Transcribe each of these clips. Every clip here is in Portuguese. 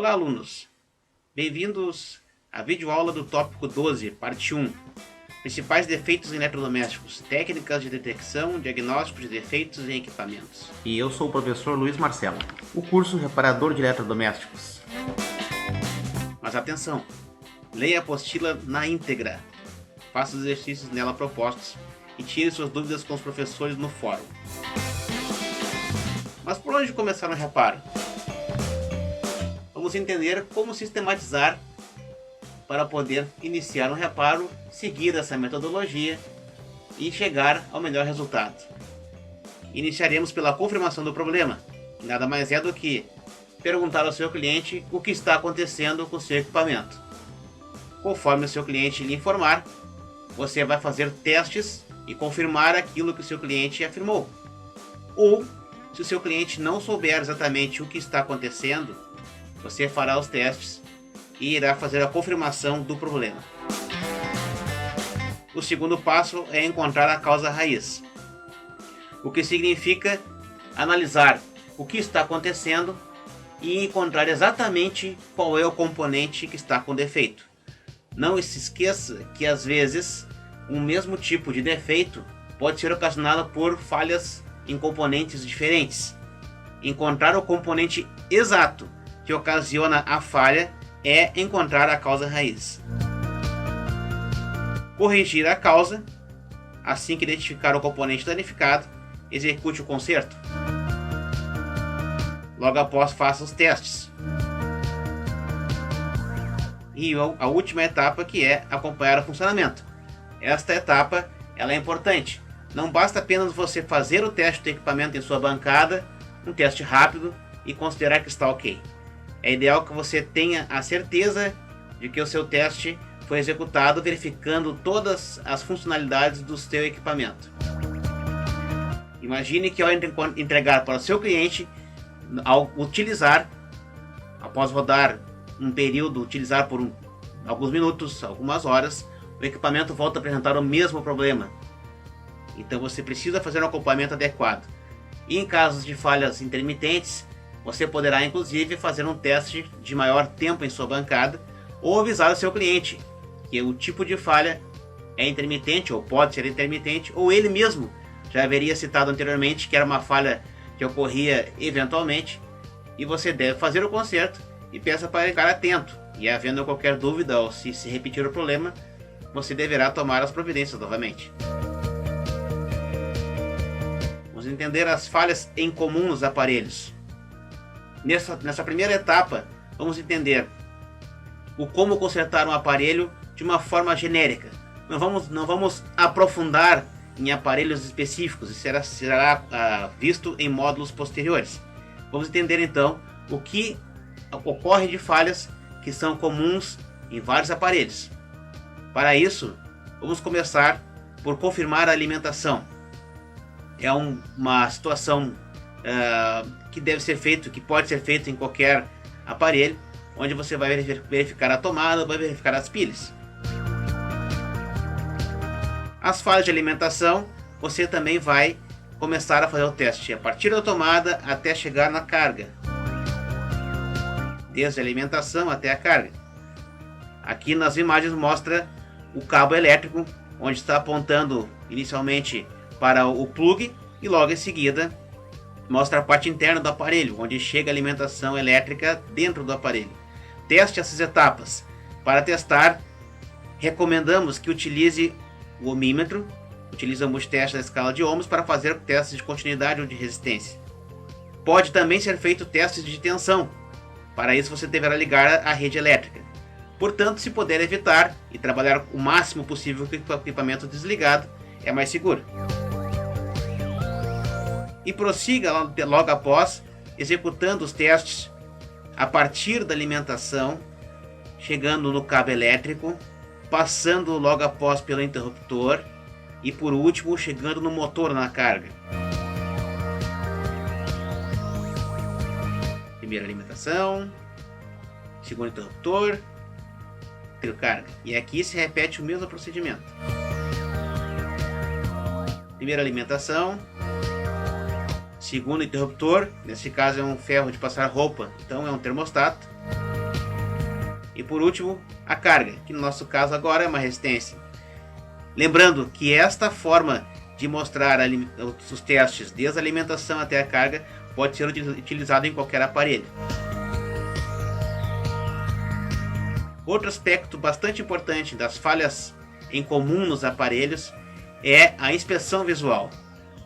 Olá, alunos! Bem-vindos à videoaula do tópico 12, parte 1. Principais defeitos em eletrodomésticos, técnicas de detecção, diagnóstico de defeitos em equipamentos. E eu sou o professor Luiz Marcelo, o curso Reparador de Eletrodomésticos. Mas atenção! Leia a apostila na íntegra, faça os exercícios nela propostos e tire suas dúvidas com os professores no fórum. Mas por onde começar no reparo? Vamos entender como sistematizar para poder iniciar um reparo, seguir essa metodologia e chegar ao melhor resultado. Iniciaremos pela confirmação do problema. Nada mais é do que perguntar ao seu cliente o que está acontecendo com o seu equipamento. Conforme o seu cliente lhe informar, você vai fazer testes e confirmar aquilo que o seu cliente afirmou. Ou, se o seu cliente não souber exatamente o que está acontecendo, você fará os testes e irá fazer a confirmação do problema. O segundo passo é encontrar a causa raiz, o que significa analisar o que está acontecendo e encontrar exatamente qual é o componente que está com defeito. Não se esqueça que às vezes um mesmo tipo de defeito pode ser ocasionado por falhas em componentes diferentes. Encontrar o componente exato que ocasiona a falha é encontrar a causa raiz. Corrigir a causa. Assim que identificar o componente danificado, execute o conserto. Logo após, faça os testes. E a última etapa, que é acompanhar o funcionamento. Esta etapa ela é importante. Não basta apenas você fazer o teste do equipamento em sua bancada, um teste rápido, e considerar que está ok. É ideal que você tenha a certeza de que o seu teste foi executado verificando todas as funcionalidades do seu equipamento. Imagine que ao entregar para o seu cliente, ao utilizar, após rodar um período, utilizar por alguns minutos, algumas horas, o equipamento volta a apresentar o mesmo problema. Então você precisa fazer um acompanhamento adequado. E em casos de falhas intermitentes, você poderá inclusive fazer um teste de maior tempo em sua bancada ou avisar o seu cliente que o tipo de falha é intermitente ou pode ser intermitente, ou ele mesmo já haveria citado anteriormente que era uma falha que ocorria eventualmente, e você deve fazer o conserto e peça para ficar atento, e havendo qualquer dúvida ou se repetir o problema, você deverá tomar as providências novamente. Vamos entender as falhas em comum nos aparelhos. Nessa primeira etapa, vamos entender o como consertar um aparelho de uma forma genérica. Não vamos aprofundar em aparelhos específicos, isso será visto em módulos posteriores. Vamos entender então o que ocorre de falhas que são comuns em vários aparelhos. Para isso, vamos começar por confirmar a alimentação. É uma situação que deve ser feito, que pode ser feito em qualquer aparelho, onde você vai verificar a tomada, vai verificar as pilhas. As falhas de alimentação, você também vai começar a fazer o teste a partir da tomada até chegar na carga, desde a alimentação até a carga. Aqui nas imagens mostra o cabo elétrico, onde está apontando inicialmente para o plug e logo em seguida mostra a parte interna do aparelho, onde chega a alimentação elétrica dentro do aparelho. Teste essas etapas. Para testar, recomendamos que utilize o ohmímetro, utilize o multiteste da escala de ohms para fazer testes de continuidade ou de resistência. Pode também ser feito testes de tensão. Para isso você deverá ligar a rede elétrica. Portanto, se puder evitar e trabalhar o máximo possível com o equipamento desligado, é mais seguro. E prossiga logo após, executando os testes a partir da alimentação, chegando no cabo elétrico, passando logo após pelo interruptor e por último chegando no motor na carga. Primeira alimentação, segundo interruptor, terceiro carga. E aqui se repete o mesmo procedimento. Primeira alimentação, segundo interruptor, nesse caso é um ferro de passar roupa, então é um termostato. E por último, a carga, que no nosso caso agora é uma resistência. Lembrando que esta forma de mostrar os testes desde a alimentação até a carga pode ser utilizado em qualquer aparelho. Outro aspecto bastante importante das falhas em comum nos aparelhos é a inspeção visual.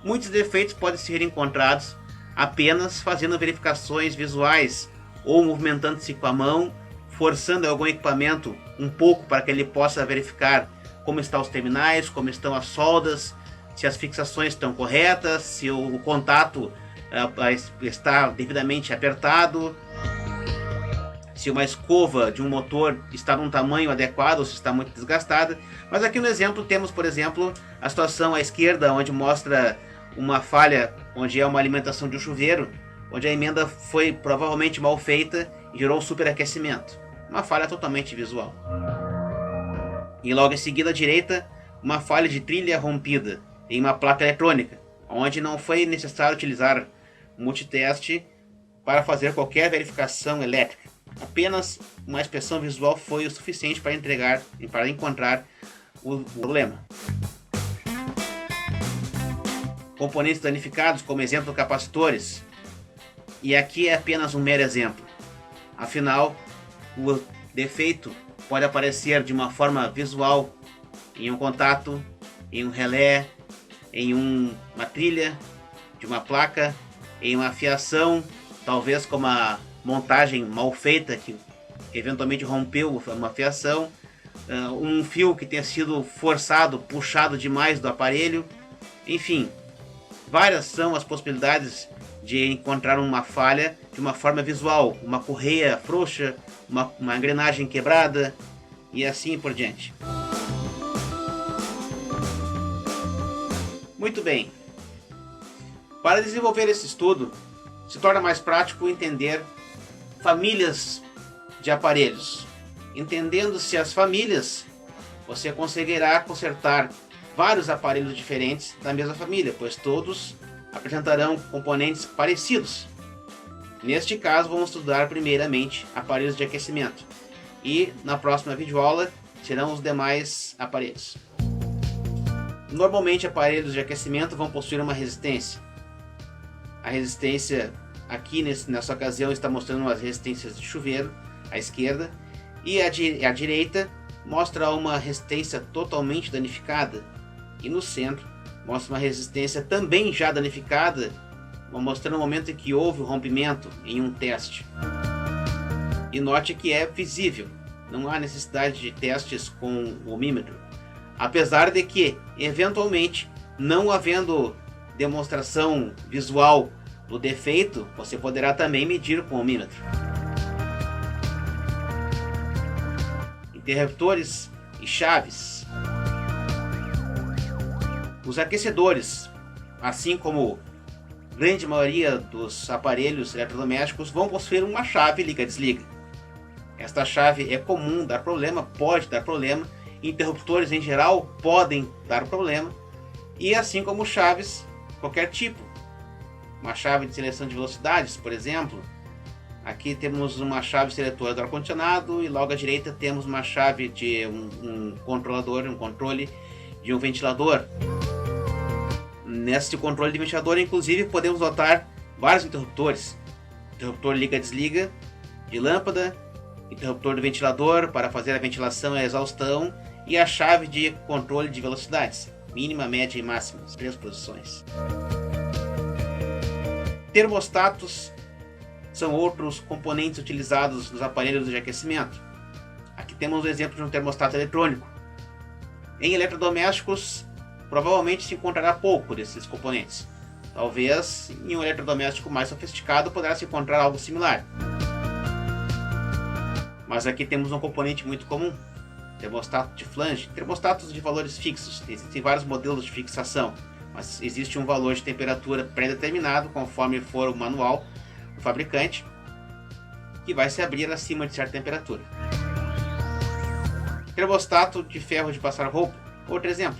Muitos defeitos podem ser encontrados apenas fazendo verificações visuais ou movimentando-se com a mão, forçando algum equipamento um pouco para que ele possa verificar como estão os terminais, como estão as soldas, se as fixações estão corretas, se o contato está devidamente apertado, se uma escova de um motor está num tamanho adequado ou se está muito desgastada. Mas aqui no exemplo temos, por exemplo, a situação à esquerda, onde mostra uma falha, onde é uma alimentação de um chuveiro, onde a emenda foi provavelmente mal feita e gerou superaquecimento. Uma falha totalmente visual. E logo em seguida à direita, uma falha de trilha rompida em uma placa eletrônica, onde não foi necessário utilizar multiteste para fazer qualquer verificação elétrica. Apenas uma inspeção visual foi o suficiente para encontrar o problema. Componentes danificados, como exemplo, capacitores. E aqui é apenas um mero exemplo. Afinal, o defeito pode aparecer de uma forma visual em um contato, em um relé, em uma trilha de uma placa, em uma fiação, talvez com uma montagem mal feita que eventualmente rompeu uma fiação, um fio que tenha sido forçado, puxado demais do aparelho. Enfim, várias são as possibilidades de encontrar uma falha de uma forma visual, uma correia frouxa, uma engrenagem quebrada e assim por diante. Muito bem. Para desenvolver esse estudo, se torna mais prático entender famílias de aparelhos. Entendendo-se as famílias, você conseguirá consertar vários aparelhos diferentes da mesma família, pois todos apresentarão componentes parecidos. Neste caso, vamos estudar primeiramente aparelhos de aquecimento e na próxima videoaula serão os demais aparelhos. Normalmente, aparelhos de aquecimento vão possuir uma resistência. A resistência aqui nessa ocasião está mostrando as resistências de chuveiro à esquerda, e a direita mostra uma resistência totalmente danificada, e no centro mostra uma resistência também já danificada, mostrando o momento em que houve o rompimento em um teste. E note que é visível, não há necessidade de testes com o ohmímetro, apesar de que, eventualmente, não havendo demonstração visual do defeito, você poderá também medir com o ohmímetro. Interruptores e chaves. Os aquecedores, assim como a grande maioria dos aparelhos eletrodomésticos, vão possuir uma chave liga-desliga. Esta chave é comum dar problema, pode dar problema. Interruptores em geral podem dar problema, e assim como chaves, qualquer tipo. Uma chave de seleção de velocidades, por exemplo. Aqui temos uma chave seletora do ar-condicionado e logo à direita temos uma chave de um controle de um ventilador. Nesse controle de ventilador, inclusive, podemos notar vários interruptores. Interruptor liga-desliga de lâmpada, interruptor do ventilador para fazer a ventilação e a exaustão, e a chave de controle de velocidades, mínima, média e máxima, 3 posições. Termostatos são outros componentes utilizados nos aparelhos de aquecimento. Aqui temos o exemplo de um termostato eletrônico. Em eletrodomésticos, provavelmente se encontrará pouco desses componentes. Talvez em um eletrodoméstico mais sofisticado poderá se encontrar algo similar. Mas aqui temos um componente muito comum, termostato de flange, termostatos de valores fixos. Existem vários modelos de fixação, mas existe um valor de temperatura pré-determinado conforme for o manual do fabricante, que vai se abrir acima de certa temperatura. Termostato de ferro de passar roupa, outro exemplo.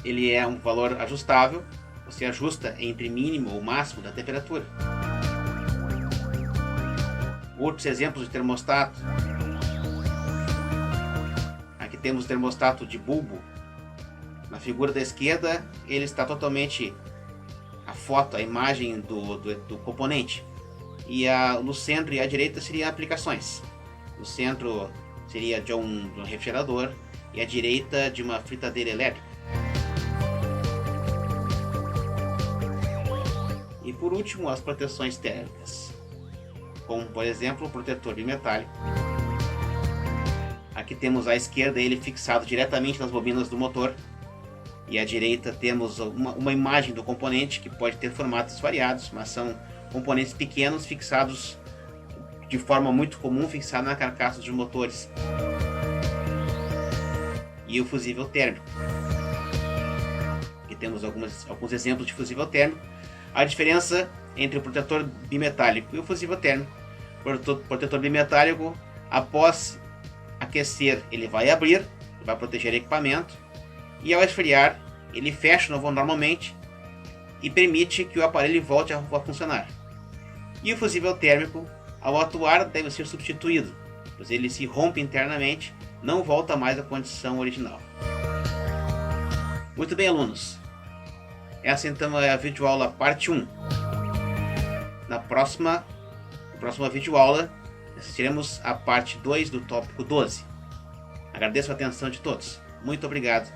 Ele é um valor ajustável, você ajusta entre mínimo ou máximo da temperatura. Outros exemplos de termostato. Aqui temos o termostato de bulbo. Na figura da esquerda, ele está totalmente a foto, a imagem do componente. E no centro e à direita seriam aplicações. No centro seria de um refrigerador e à direita de uma fritadeira elétrica. E por último, as proteções térmicas, como por exemplo o protetor bimetálico. Aqui temos à esquerda ele fixado diretamente nas bobinas do motor, e à direita temos uma imagem do componente que pode ter formatos variados, mas são componentes pequenos fixados de forma muito comum, fixado na carcaça dos motores. E o fusível térmico. Aqui temos alguns exemplos de fusível térmico. A diferença entre o protetor bimetálico e o fusível térmico: o protetor bimetálico, após aquecer, ele vai abrir, vai proteger o equipamento, e ao esfriar, ele fecha normalmente e permite que o aparelho volte a funcionar. E o fusível térmico, ao atuar, deve ser substituído, pois ele se rompe internamente, não volta mais à condição original. Muito bem, alunos. Essa então é a videoaula parte 1. Na próxima videoaula, assistiremos a parte 2 do tópico 12. Agradeço a atenção de todos. Muito obrigado.